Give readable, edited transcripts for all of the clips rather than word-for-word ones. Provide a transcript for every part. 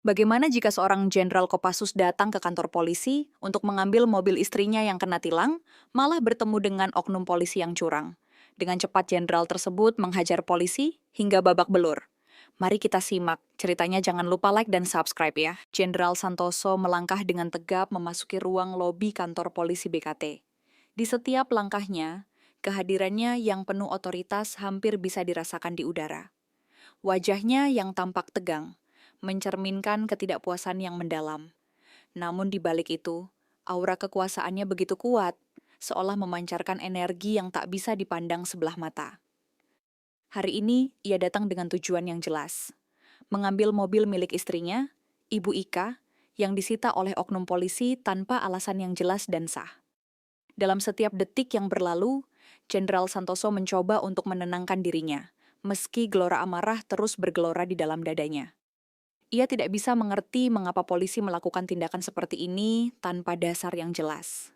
Bagaimana jika seorang Jenderal Kopassus datang ke kantor polisi untuk mengambil mobil istrinya yang kena tilang, malah bertemu dengan oknum polisi yang curang? Dengan cepat Jenderal tersebut menghajar polisi hingga babak belur. Mari kita simak, ceritanya jangan lupa like dan subscribe ya. Jenderal Santoso melangkah dengan tegap memasuki ruang lobi kantor polisi BKT. Di setiap langkahnya, kehadirannya yang penuh otoritas hampir bisa dirasakan di udara. Wajahnya yang tampak tegang, mencerminkan ketidakpuasan yang mendalam. Namun di balik itu, aura kekuasaannya begitu kuat, seolah memancarkan energi yang tak bisa dipandang sebelah mata. Hari ini, ia datang dengan tujuan yang jelas. Mengambil mobil milik istrinya, Ibu Ika, yang disita oleh oknum polisi tanpa alasan yang jelas dan sah. Dalam setiap detik yang berlalu, Jenderal Santoso mencoba untuk menenangkan dirinya, meski gelora amarah terus bergelora di dalam dadanya. Ia tidak bisa mengerti mengapa polisi melakukan tindakan seperti ini tanpa dasar yang jelas.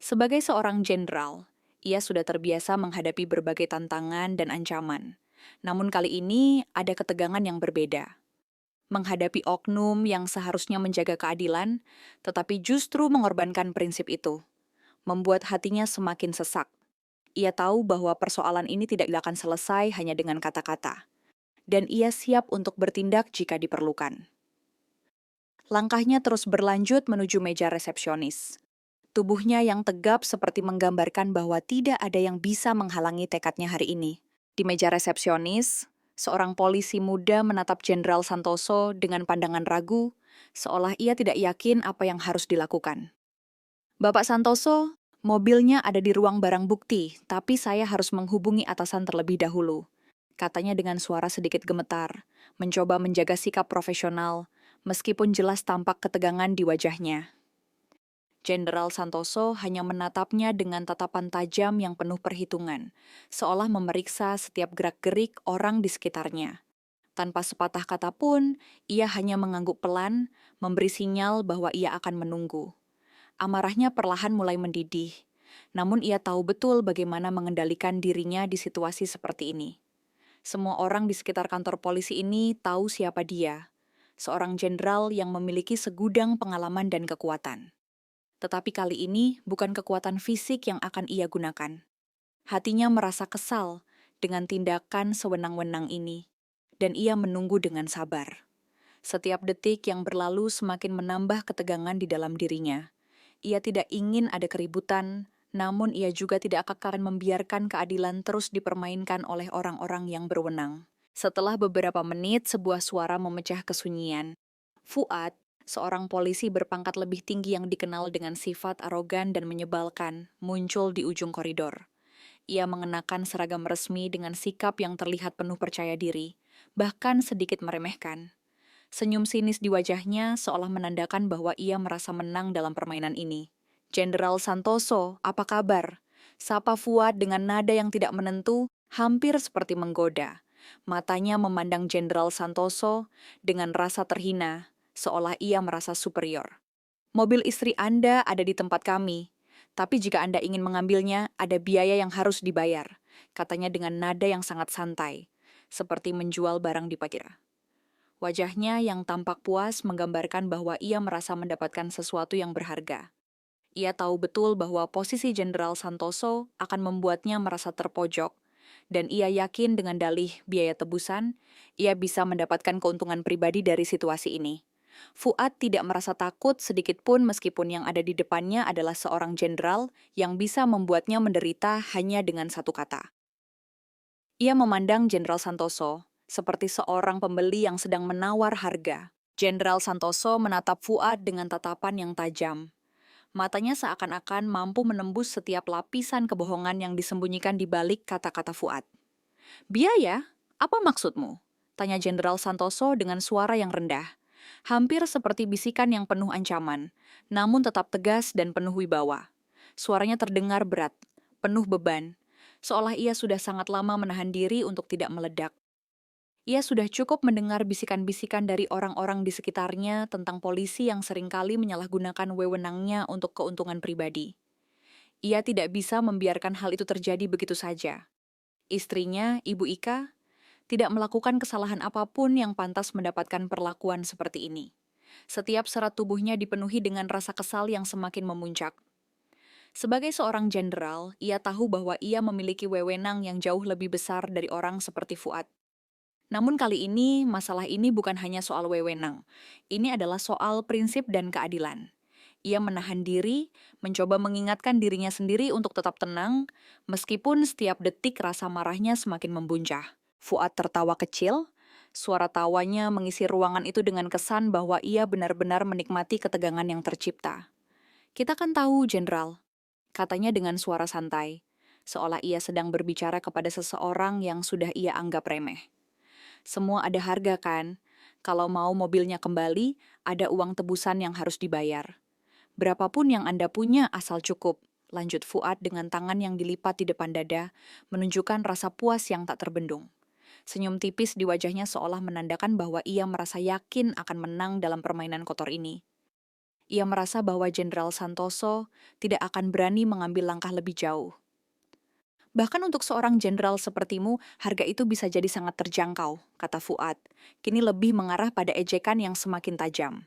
Sebagai seorang jenderal, ia sudah terbiasa menghadapi berbagai tantangan dan ancaman. Namun kali ini ada ketegangan yang berbeda. Menghadapi oknum yang seharusnya menjaga keadilan, tetapi justru mengorbankan prinsip itu, membuat hatinya semakin sesak. Ia tahu bahwa persoalan ini tidak akan selesai hanya dengan kata-kata, dan ia siap untuk bertindak jika diperlukan. Langkahnya terus berlanjut menuju meja resepsionis. Tubuhnya yang tegap seperti menggambarkan bahwa tidak ada yang bisa menghalangi tekadnya hari ini. Di meja resepsionis, seorang polisi muda menatap Jenderal Santoso dengan pandangan ragu, seolah ia tidak yakin apa yang harus dilakukan. Bapak Santoso, mobilnya ada di ruang barang bukti, tapi saya harus menghubungi atasan terlebih dahulu. Katanya dengan suara sedikit gemetar, mencoba menjaga sikap profesional, meskipun jelas tampak ketegangan di wajahnya. Jenderal Santoso hanya menatapnya dengan tatapan tajam yang penuh perhitungan, seolah memeriksa setiap gerak-gerik orang di sekitarnya. Tanpa sepatah kata pun, ia hanya mengangguk pelan, memberi sinyal bahwa ia akan menunggu. Amarahnya perlahan mulai mendidih, namun ia tahu betul bagaimana mengendalikan dirinya di situasi seperti ini. Semua orang di sekitar kantor polisi ini tahu siapa dia, seorang jenderal yang memiliki segudang pengalaman dan kekuatan. Tetapi kali ini bukan kekuatan fisik yang akan ia gunakan. Hatinya merasa kesal dengan tindakan sewenang-wenang ini, dan ia menunggu dengan sabar. Setiap detik yang berlalu semakin menambah ketegangan di dalam dirinya. Ia tidak ingin ada keributan, namun ia juga tidak akan membiarkan keadilan terus dipermainkan oleh orang-orang yang berwenang. Setelah beberapa menit, sebuah suara memecah kesunyian. Fuad, seorang polisi berpangkat lebih tinggi yang dikenal dengan sifat arogan dan menyebalkan, muncul di ujung koridor. Ia mengenakan seragam resmi dengan sikap yang terlihat penuh percaya diri, bahkan sedikit meremehkan. Senyum sinis di wajahnya seolah menandakan bahwa ia merasa menang dalam permainan ini. Jenderal Santoso, apa kabar? Sapa Fuad dengan nada yang tidak menentu, hampir seperti menggoda. Matanya memandang Jenderal Santoso dengan rasa terhina, seolah ia merasa superior. Mobil istri Anda ada di tempat kami, tapi jika Anda ingin mengambilnya, ada biaya yang harus dibayar, katanya dengan nada yang sangat santai, seperti menjual barang di parkir. Wajahnya yang tampak puas menggambarkan bahwa ia merasa mendapatkan sesuatu yang berharga. Ia tahu betul bahwa posisi Jenderal Santoso akan membuatnya merasa terpojok, dan ia yakin dengan dalih biaya tebusan, ia bisa mendapatkan keuntungan pribadi dari situasi ini. Fuad tidak merasa takut sedikit pun meskipun yang ada di depannya adalah seorang jenderal yang bisa membuatnya menderita hanya dengan satu kata. Ia memandang Jenderal Santoso seperti seorang pembeli yang sedang menawar harga. Jenderal Santoso menatap Fuad dengan tatapan yang tajam. Matanya seakan-akan mampu menembus setiap lapisan kebohongan yang disembunyikan di balik kata-kata Fuad. "Biaya? Apa maksudmu?" tanya Jenderal Santoso dengan suara yang rendah. Hampir seperti bisikan yang penuh ancaman, namun tetap tegas dan penuh wibawa. Suaranya terdengar berat, penuh beban, seolah ia sudah sangat lama menahan diri untuk tidak meledak. Ia sudah cukup mendengar bisikan-bisikan dari orang-orang di sekitarnya tentang polisi yang seringkali menyalahgunakan wewenangnya untuk keuntungan pribadi. Ia tidak bisa membiarkan hal itu terjadi begitu saja. Istrinya, Ibu Ika, tidak melakukan kesalahan apapun yang pantas mendapatkan perlakuan seperti ini. Setiap serat tubuhnya dipenuhi dengan rasa kesal yang semakin memuncak. Sebagai seorang jenderal, ia tahu bahwa ia memiliki wewenang yang jauh lebih besar dari orang seperti Fuad. Namun kali ini, masalah ini bukan hanya soal wewenang. Ini adalah soal prinsip dan keadilan. Ia menahan diri, mencoba mengingatkan dirinya sendiri untuk tetap tenang, meskipun setiap detik rasa marahnya semakin membuncah. Fuad tertawa kecil, suara tawanya mengisi ruangan itu dengan kesan bahwa ia benar-benar menikmati ketegangan yang tercipta. Kita kan tahu, Jenderal, katanya dengan suara santai, seolah ia sedang berbicara kepada seseorang yang sudah ia anggap remeh. Semua ada harga kan? Kalau mau mobilnya kembali, ada uang tebusan yang harus dibayar. Berapapun yang Anda punya asal cukup, lanjut Fuad dengan tangan yang dilipat di depan dada, menunjukkan rasa puas yang tak terbendung. Senyum tipis di wajahnya seolah menandakan bahwa ia merasa yakin akan menang dalam permainan kotor ini. Ia merasa bahwa Jenderal Santoso tidak akan berani mengambil langkah lebih jauh. Bahkan untuk seorang jenderal sepertimu, harga itu bisa jadi sangat terjangkau, kata Fuad. Kini lebih mengarah pada ejekan yang semakin tajam.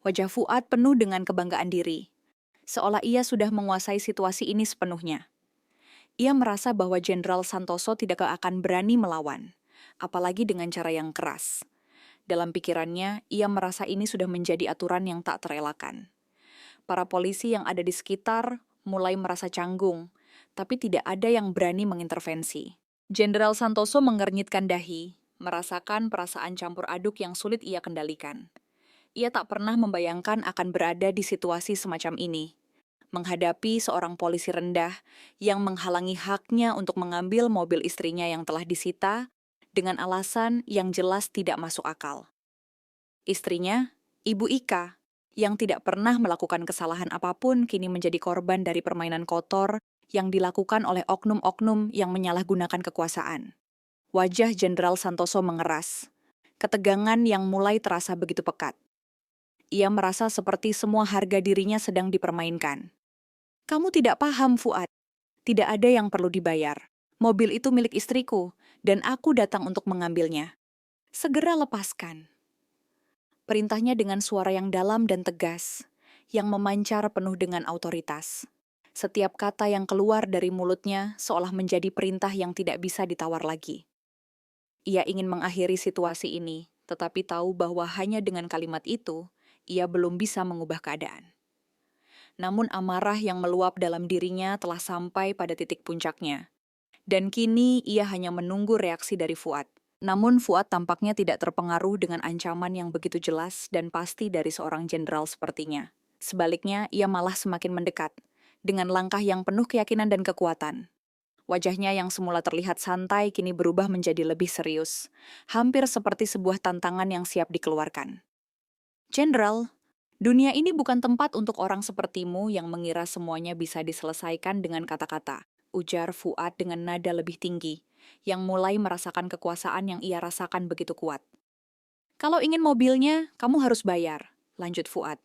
Wajah Fuad penuh dengan kebanggaan diri, seolah ia sudah menguasai situasi ini sepenuhnya. Ia merasa bahwa Jenderal Santoso tidak akan berani melawan, apalagi dengan cara yang keras. Dalam pikirannya, ia merasa ini sudah menjadi aturan yang tak terelakkan. Para polisi yang ada di sekitar mulai merasa canggung, tapi tidak ada yang berani mengintervensi. Jenderal Santoso mengernyitkan dahi, merasakan perasaan campur aduk yang sulit ia kendalikan. Ia tak pernah membayangkan akan berada di situasi semacam ini, menghadapi seorang polisi rendah yang menghalangi haknya untuk mengambil mobil istrinya yang telah disita dengan alasan yang jelas tidak masuk akal. Istrinya, Ibu Ika, yang tidak pernah melakukan kesalahan apapun kini menjadi korban dari permainan kotor yang dilakukan oleh oknum-oknum yang menyalahgunakan kekuasaan. Wajah Jenderal Santoso mengeras, ketegangan yang mulai terasa begitu pekat. Ia merasa seperti semua harga dirinya sedang dipermainkan. Kamu tidak paham, Fuad. Tidak ada yang perlu dibayar. Mobil itu milik istriku, dan aku datang untuk mengambilnya. Segera lepaskan. Perintahnya dengan suara yang dalam dan tegas, yang memancar penuh dengan otoritas. Setiap kata yang keluar dari mulutnya seolah menjadi perintah yang tidak bisa ditawar lagi. Ia ingin mengakhiri situasi ini, tetapi tahu bahwa hanya dengan kalimat itu, ia belum bisa mengubah keadaan. Namun amarah yang meluap dalam dirinya telah sampai pada titik puncaknya. Dan kini ia hanya menunggu reaksi dari Fuad. Namun Fuad tampaknya tidak terpengaruh dengan ancaman yang begitu jelas dan pasti dari seorang jenderal sepertinya. Sebaliknya, ia malah semakin mendekat, dengan langkah yang penuh keyakinan dan kekuatan. Wajahnya yang semula terlihat santai kini berubah menjadi lebih serius, hampir seperti sebuah tantangan yang siap dikeluarkan. Jenderal, dunia ini bukan tempat untuk orang sepertimu yang mengira semuanya bisa diselesaikan dengan kata-kata, ujar Fuad dengan nada lebih tinggi, yang mulai merasakan kekuasaan yang ia rasakan begitu kuat. Kalau ingin mobilnya, kamu harus bayar, lanjut Fuad.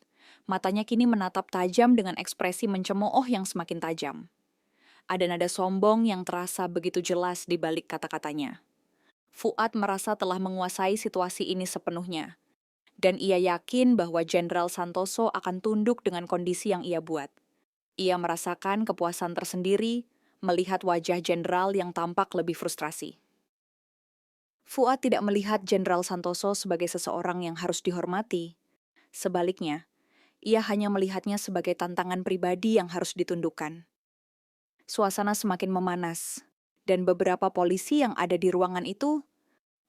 Matanya kini menatap tajam dengan ekspresi mencemooh yang semakin tajam. Ada nada sombong yang terasa begitu jelas di balik kata-katanya. Fuad merasa telah menguasai situasi ini sepenuhnya, dan ia yakin bahwa Jenderal Santoso akan tunduk dengan kondisi yang ia buat. Ia merasakan kepuasan tersendiri melihat wajah jenderal yang tampak lebih frustrasi. Fuad tidak melihat Jenderal Santoso sebagai seseorang yang harus dihormati. Sebaliknya, ia hanya melihatnya sebagai tantangan pribadi yang harus ditundukkan. Suasana semakin memanas, dan beberapa polisi yang ada di ruangan itu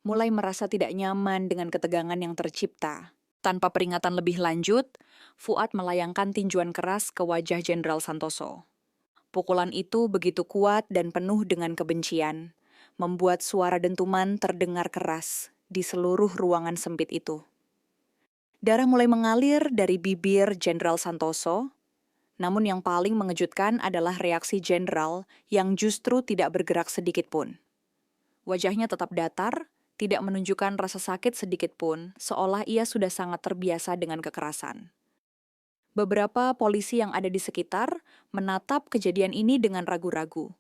mulai merasa tidak nyaman dengan ketegangan yang tercipta. Tanpa peringatan lebih lanjut, Fuad melayangkan tinjuan keras ke wajah Jenderal Santoso. Pukulan itu begitu kuat dan penuh dengan kebencian, membuat suara dentuman terdengar keras di seluruh ruangan sempit itu. Darah mulai mengalir dari bibir Jenderal Santoso, namun yang paling mengejutkan adalah reaksi Jenderal yang justru tidak bergerak sedikit pun. Wajahnya tetap datar, tidak menunjukkan rasa sakit sedikit pun, seolah ia sudah sangat terbiasa dengan kekerasan. Beberapa polisi yang ada di sekitar menatap kejadian ini dengan ragu-ragu.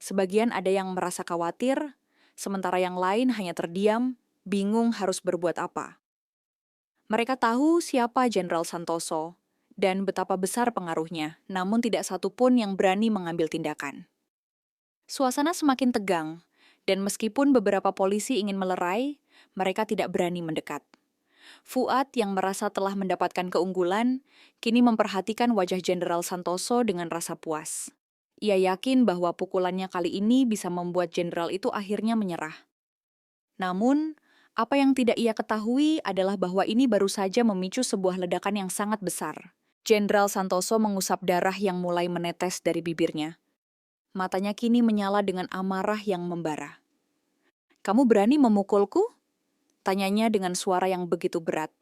Sebagian ada yang merasa khawatir, sementara yang lain hanya terdiam, bingung harus berbuat apa. Mereka tahu siapa Jenderal Santoso dan betapa besar pengaruhnya, namun tidak satu pun yang berani mengambil tindakan. Suasana semakin tegang, dan meskipun beberapa polisi ingin melerai, mereka tidak berani mendekat. Fuad yang merasa telah mendapatkan keunggulan, kini memperhatikan wajah Jenderal Santoso dengan rasa puas. Ia yakin bahwa pukulannya kali ini bisa membuat jenderal itu akhirnya menyerah. Namun, apa yang tidak ia ketahui adalah bahwa ini baru saja memicu sebuah ledakan yang sangat besar. Jenderal Santoso mengusap darah yang mulai menetes dari bibirnya. Matanya kini menyala dengan amarah yang membara. "Kamu berani memukulku?" Tanyanya dengan suara yang begitu berat,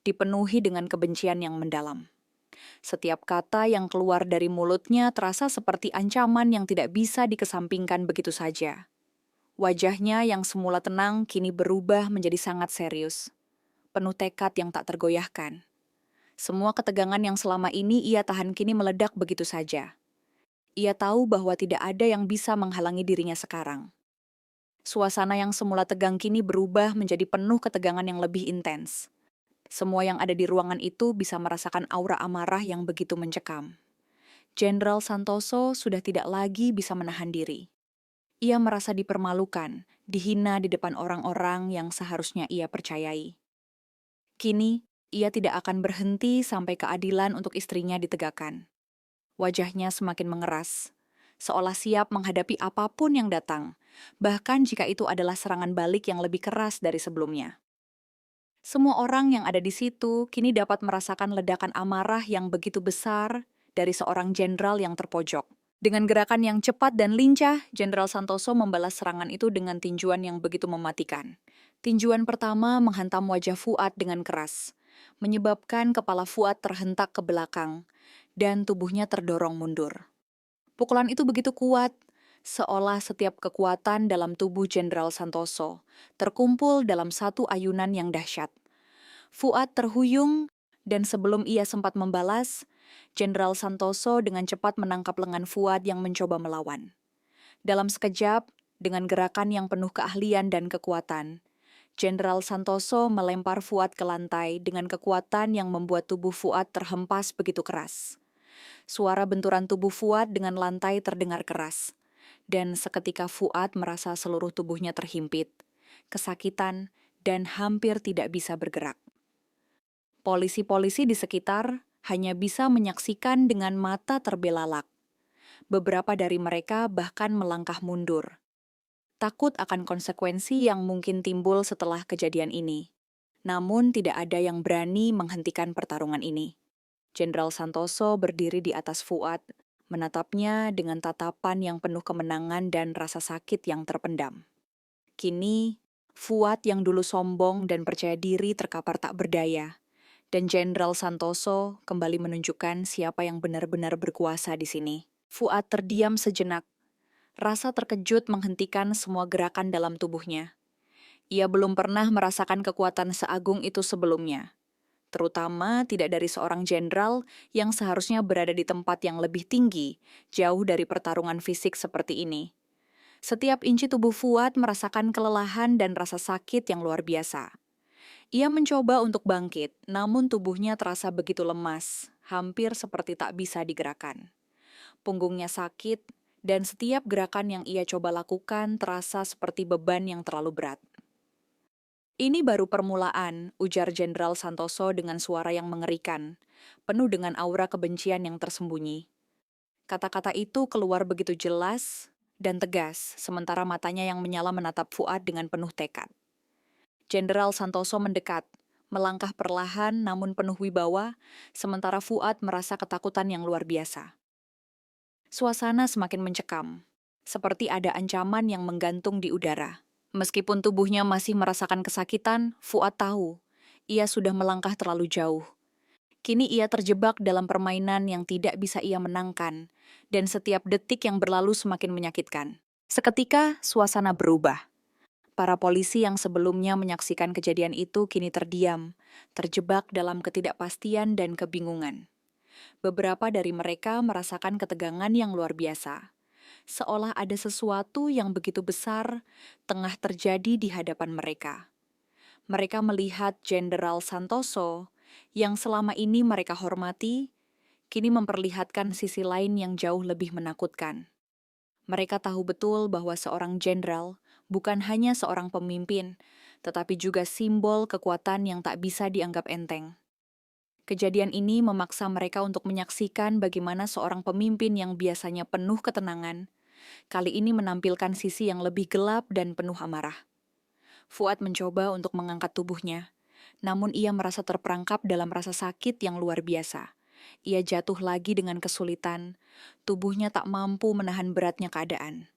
dipenuhi dengan kebencian yang mendalam. Setiap kata yang keluar dari mulutnya terasa seperti ancaman yang tidak bisa dikesampingkan begitu saja. Wajahnya yang semula tenang kini berubah menjadi sangat serius, penuh tekad yang tak tergoyahkan. Semua ketegangan yang selama ini ia tahan kini meledak begitu saja. Ia tahu bahwa tidak ada yang bisa menghalangi dirinya sekarang. Suasana yang semula tegang kini berubah menjadi penuh ketegangan yang lebih intens. Semua yang ada di ruangan itu bisa merasakan aura amarah yang begitu mencekam. Jenderal Santoso sudah tidak lagi bisa menahan diri. Ia merasa dipermalukan, dihina di depan orang-orang yang seharusnya ia percayai. Kini, ia tidak akan berhenti sampai keadilan untuk istrinya ditegakkan. Wajahnya semakin mengeras, seolah siap menghadapi apapun yang datang, bahkan jika itu adalah serangan balik yang lebih keras dari sebelumnya. Semua orang yang ada di situ kini dapat merasakan ledakan amarah yang begitu besar dari seorang jenderal yang terpojok. Dengan gerakan yang cepat dan lincah, Jenderal Santoso membalas serangan itu dengan tinjuan yang begitu mematikan. Tinjuan pertama menghantam wajah Fuad dengan keras, menyebabkan kepala Fuad terhentak ke belakang, dan tubuhnya terdorong mundur. Pukulan itu begitu kuat, seolah setiap kekuatan dalam tubuh Jenderal Santoso terkumpul dalam satu ayunan yang dahsyat. Fuad terhuyung, dan sebelum ia sempat membalas, Jenderal Santoso dengan cepat menangkap lengan Fuad yang mencoba melawan. Dalam sekejap, dengan gerakan yang penuh keahlian dan kekuatan, Jenderal Santoso melempar Fuad ke lantai dengan kekuatan yang membuat tubuh Fuad terhempas begitu keras. Suara benturan tubuh Fuad dengan lantai terdengar keras, dan seketika Fuad merasa seluruh tubuhnya terhimpit, kesakitan, dan hampir tidak bisa bergerak. Polisi-polisi di sekitar hanya bisa menyaksikan dengan mata terbelalak. Beberapa dari mereka bahkan melangkah mundur, takut akan konsekuensi yang mungkin timbul setelah kejadian ini. Namun tidak ada yang berani menghentikan pertarungan ini. Jenderal Santoso berdiri di atas Fuad, menatapnya dengan tatapan yang penuh kemenangan dan rasa sakit yang terpendam. Kini, Fuad yang dulu sombong dan percaya diri terkapar tak berdaya, dan Jenderal Santoso kembali menunjukkan siapa yang benar-benar berkuasa di sini. Fuad terdiam sejenak. Rasa terkejut menghentikan semua gerakan dalam tubuhnya. Ia belum pernah merasakan kekuatan seagung itu sebelumnya. Terutama tidak dari seorang jenderal yang seharusnya berada di tempat yang lebih tinggi, jauh dari pertarungan fisik seperti ini. Setiap inci tubuh Fuad merasakan kelelahan dan rasa sakit yang luar biasa. Ia mencoba untuk bangkit, namun tubuhnya terasa begitu lemas, hampir seperti tak bisa digerakkan. Punggungnya sakit, dan setiap gerakan yang ia coba lakukan terasa seperti beban yang terlalu berat. "Ini baru permulaan," ujar Jenderal Santoso dengan suara yang mengerikan, penuh dengan aura kebencian yang tersembunyi. Kata-kata itu keluar begitu jelas dan tegas, sementara matanya yang menyala menatap Fuad dengan penuh tekad. Jenderal Santoso mendekat, melangkah perlahan namun penuh wibawa, sementara Fuad merasa ketakutan yang luar biasa. Suasana semakin mencekam, seperti ada ancaman yang menggantung di udara. Meskipun tubuhnya masih merasakan kesakitan, Fuad tahu ia sudah melangkah terlalu jauh. Kini ia terjebak dalam permainan yang tidak bisa ia menangkan, dan setiap detik yang berlalu semakin menyakitkan. Seketika, suasana berubah. Para polisi yang sebelumnya menyaksikan kejadian itu kini terdiam, terjebak dalam ketidakpastian dan kebingungan. Beberapa dari mereka merasakan ketegangan yang luar biasa, seolah ada sesuatu yang begitu besar tengah terjadi di hadapan mereka. Mereka melihat Jenderal Santoso yang selama ini mereka hormati, kini memperlihatkan sisi lain yang jauh lebih menakutkan. Mereka tahu betul bahwa seorang jenderal bukan hanya seorang pemimpin, tetapi juga simbol kekuatan yang tak bisa dianggap enteng. Kejadian ini memaksa mereka untuk menyaksikan bagaimana seorang pemimpin yang biasanya penuh ketenangan, kali ini menampilkan sisi yang lebih gelap dan penuh amarah. Fuad mencoba untuk mengangkat tubuhnya, namun ia merasa terperangkap dalam rasa sakit yang luar biasa. Ia jatuh lagi dengan kesulitan, tubuhnya tak mampu menahan beratnya keadaan.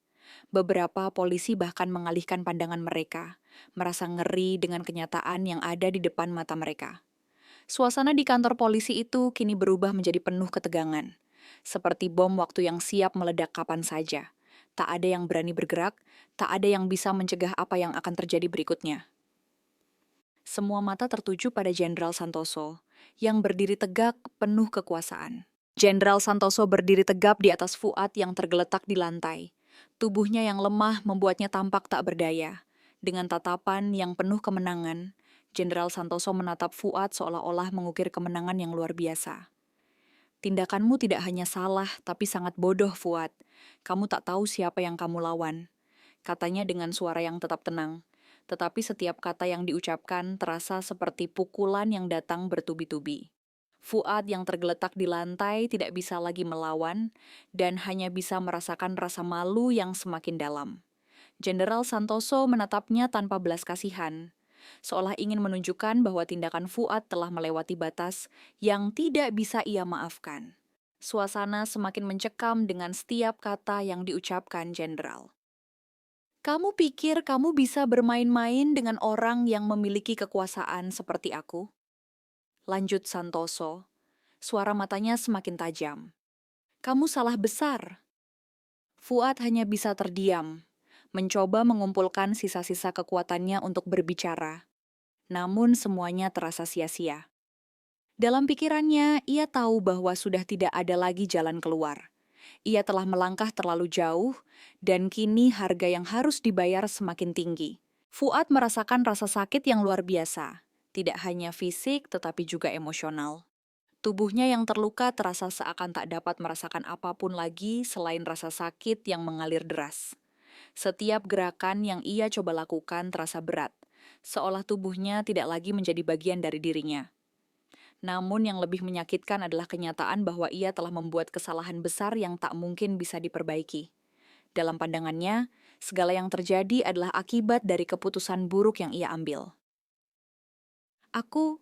Beberapa polisi bahkan mengalihkan pandangan mereka, merasa ngeri dengan kenyataan yang ada di depan mata mereka. Suasana di kantor polisi itu kini berubah menjadi penuh ketegangan, seperti bom waktu yang siap meledak kapan saja. Tak ada yang berani bergerak, tak ada yang bisa mencegah apa yang akan terjadi berikutnya. Semua mata tertuju pada Jenderal Santoso, yang berdiri tegak penuh kekuasaan. Jenderal Santoso berdiri tegap di atas Fuad yang tergeletak di lantai. Tubuhnya yang lemah membuatnya tampak tak berdaya. Dengan tatapan yang penuh kemenangan, Jenderal Santoso menatap Fuad seolah-olah mengukir kemenangan yang luar biasa. Tindakanmu tidak hanya salah, tapi sangat bodoh, Fuad. Kamu tak tahu siapa yang kamu lawan. Katanya dengan suara yang tetap tenang. Tetapi setiap kata yang diucapkan terasa seperti pukulan yang datang bertubi-tubi. Fuad yang tergeletak di lantai tidak bisa lagi melawan dan hanya bisa merasakan rasa malu yang semakin dalam. Jenderal Santoso menatapnya tanpa belas kasihan, seolah ingin menunjukkan bahwa tindakan Fuad telah melewati batas yang tidak bisa ia maafkan. Suasana semakin mencekam dengan setiap kata yang diucapkan jenderal. Kamu pikir kamu bisa bermain-main dengan orang yang memiliki kekuasaan seperti aku? Lanjut Santoso, suara matanya semakin tajam. Kamu salah besar. Fuad hanya bisa terdiam, mencoba mengumpulkan sisa-sisa kekuatannya untuk berbicara. Namun semuanya terasa sia-sia. Dalam pikirannya, ia tahu bahwa sudah tidak ada lagi jalan keluar. Ia telah melangkah terlalu jauh, dan kini harga yang harus dibayar semakin tinggi. Fuad merasakan rasa sakit yang luar biasa, tidak hanya fisik tetapi juga emosional. Tubuhnya yang terluka terasa seakan tak dapat merasakan apapun lagi selain rasa sakit yang mengalir deras. Setiap gerakan yang ia coba lakukan terasa berat, seolah tubuhnya tidak lagi menjadi bagian dari dirinya. Namun yang lebih menyakitkan adalah kenyataan bahwa ia telah membuat kesalahan besar yang tak mungkin bisa diperbaiki. Dalam pandangannya, segala yang terjadi adalah akibat dari keputusan buruk yang ia ambil. Aku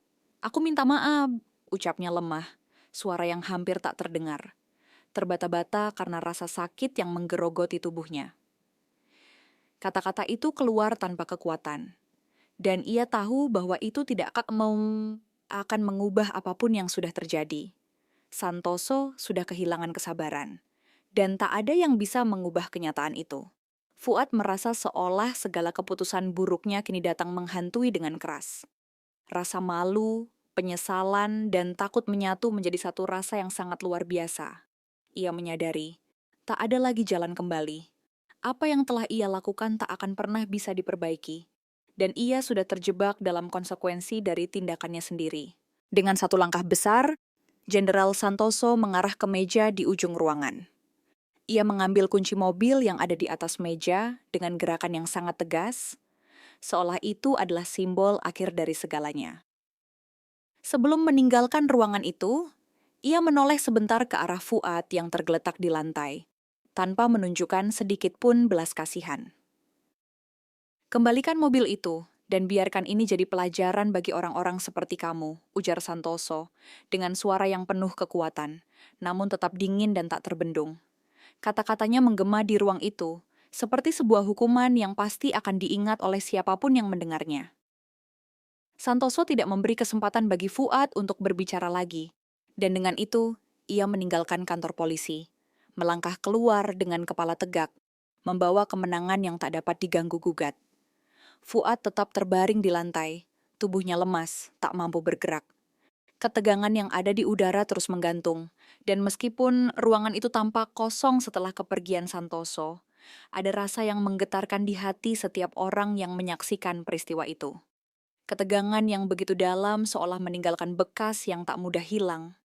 minta maaf, ucapnya lemah, suara yang hampir tak terdengar. Terbata-bata karena rasa sakit yang menggerogoti tubuhnya. Kata-kata itu keluar tanpa kekuatan. Dan ia tahu bahwa itu tidak akan mengubah apapun yang sudah terjadi. Santoso sudah kehilangan kesabaran. Dan tak ada yang bisa mengubah kenyataan itu. Fuad merasa seolah segala keputusan buruknya kini datang menghantui dengan keras. Rasa malu, penyesalan, dan takut menyatu menjadi satu rasa yang sangat luar biasa. Ia menyadari, tak ada lagi jalan kembali. Apa yang telah ia lakukan tak akan pernah bisa diperbaiki. Dan ia sudah terjebak dalam konsekuensi dari tindakannya sendiri. Dengan satu langkah besar, Jenderal Santoso mengarah ke meja di ujung ruangan. Ia mengambil kunci mobil yang ada di atas meja dengan gerakan yang sangat tegas, seolah itu adalah simbol akhir dari segalanya. Sebelum meninggalkan ruangan itu, ia menoleh sebentar ke arah Fuad yang tergeletak di lantai, tanpa menunjukkan sedikit pun belas kasihan. Kembalikan mobil itu, dan biarkan ini jadi pelajaran bagi orang-orang seperti kamu, ujar Santoso, dengan suara yang penuh kekuatan, namun tetap dingin dan tak terbendung. Kata-katanya menggema di ruang itu, seperti sebuah hukuman yang pasti akan diingat oleh siapapun yang mendengarnya. Santoso tidak memberi kesempatan bagi Fuad untuk berbicara lagi, dan dengan itu, ia meninggalkan kantor polisi, melangkah keluar dengan kepala tegak, membawa kemenangan yang tak dapat diganggu-gugat. Fuad tetap terbaring di lantai, tubuhnya lemas, tak mampu bergerak. Ketegangan yang ada di udara terus menggantung, dan meskipun ruangan itu tampak kosong setelah kepergian Santoso, ada rasa yang menggetarkan di hati setiap orang yang menyaksikan peristiwa itu. Ketegangan yang begitu dalam seolah meninggalkan bekas yang tak mudah hilang.